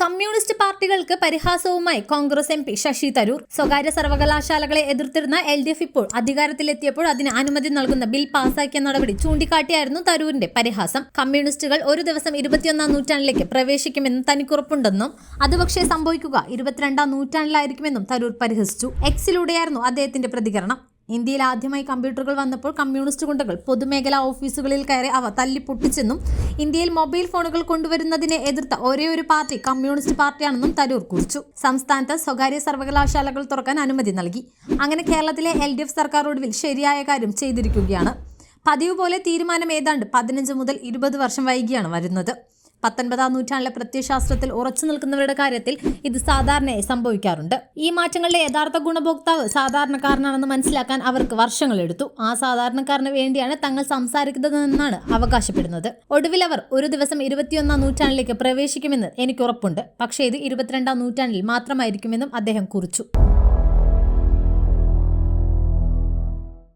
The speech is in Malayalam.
കമ്മ്യൂണിസ്റ്റ് പാർട്ടികൾക്ക് പരിഹാസവുമായി കോൺഗ്രസ് MP ശശി തരൂർ. സ്വകാര്യ സർവകലാശാലകളെ എതിർത്തിരുന്ന LDF ഇപ്പോൾ അധികാരത്തിലെത്തിയപ്പോൾ അതിന് അനുമതി നൽകുന്ന ബിൽ പാസാക്കിയ നടപടി ചൂണ്ടിക്കാട്ടിയായിരുന്നു തരൂരിന്റെ പരിഹാസം. കമ്മ്യൂണിസ്റ്റുകൾ ഒരു ദിവസം 21ാം നൂറ്റാണ്ടിലേക്ക് പ്രവേശിക്കുമെന്ന് തനിക്കുറപ്പുണ്ടെന്നും അത് പക്ഷേ സംഭവിക്കുക 22ാം നൂറ്റാണ്ടിലായിരിക്കുമെന്നും തരൂർ പരിഹസിച്ചു. എക്സിലൂടെയായിരുന്നു അദ്ദേഹത്തിന്റെ പ്രതികരണം. ഇന്ത്യയിൽ ആദ്യമായി കമ്പ്യൂട്ടറുകൾ വന്നപ്പോൾ കമ്മ്യൂണിസ്റ്റ് ഗുണ്ടകൾ പൊതുമേഖലാ ഓഫീസുകളിൽ കയറി അവ തല്ലിപ്പൊട്ടിച്ചെന്നും ഇന്ത്യയിൽ മൊബൈൽ ഫോണുകൾ കൊണ്ടുവരുന്നതിനെ എതിർത്ത ഒരേയൊരു പാർട്ടി കമ്മ്യൂണിസ്റ്റ് പാർട്ടിയാണെന്നും തരൂർ കുറിച്ചു. സംസ്ഥാനത്ത് സ്വകാര്യ സർവകലാശാലകൾ തുറക്കാൻ അനുമതി നൽകി. അങ്ങനെ കേരളത്തിലെ LDF സർക്കാർ ഒടുവിൽ ശരിയായ കാര്യം ചെയ്തിരിക്കുകയാണ്. പതിവ് പോലെ തീരുമാനം ഏതാണ്ട് 15 മുതൽ 20 വർഷം വൈകിയാണ് വരുന്നത്. 19ാം നൂറ്റാണ്ടിലെ പ്രത്യയശാസ്ത്രത്തിൽ ഉറച്ചു നിൽക്കുന്നവരുടെ കാര്യത്തിൽ ഇത് സാധാരണയായി സംഭവിക്കാറുണ്ട്. ഈ മാറ്റങ്ങളുടെ യഥാർത്ഥ ഗുണഭോക്താവ് സാധാരണക്കാരനാണെന്ന് മനസ്സിലാക്കാൻ അവർക്ക് വർഷങ്ങളെടുത്തു. ആ സാധാരണക്കാരന് വേണ്ടിയാണ് തങ്ങൾ സംസാരിക്കുന്നതെന്നാണ് അവകാശപ്പെടുന്നത്. ഒടുവിൽ അവർ ഒരു ദിവസം 21ാം നൂറ്റാണ്ടിലേക്ക് പ്രവേശിക്കുമെന്ന് എനിക്ക് ഉറപ്പുണ്ട്. പക്ഷേ ഇത് 22ാം നൂറ്റാണ്ടിൽ മാത്രമായിരിക്കുമെന്നും അദ്ദേഹം കുറിച്ചു.